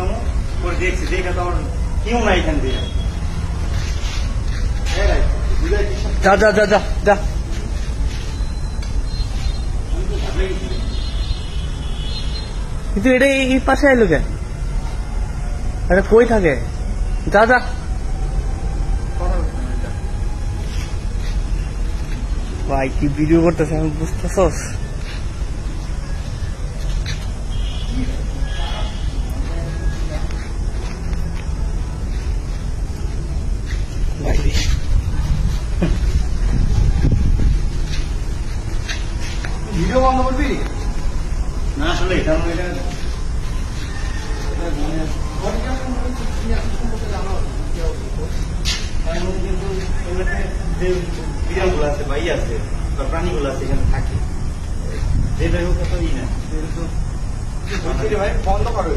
শুনলাম ওর দেখছি দেখে তো আমার কেউ নাই এখান দিয়ে যা যা যা যা যা কিন্তু এটা এই পাশে এলো কেন? এটা কই থাকে? যা যা ভাই কি ভিডিও করতেছে আমি বুঝতেছস? ভিডিও বন্ধ করবি না আসলে কারণ এটা বিড়ালগুলো আছে ভাই আছে বা প্রাণীগুলো আছে এখানে থাকে যে যাই হোক তো ই না ভাই বন্ধ করো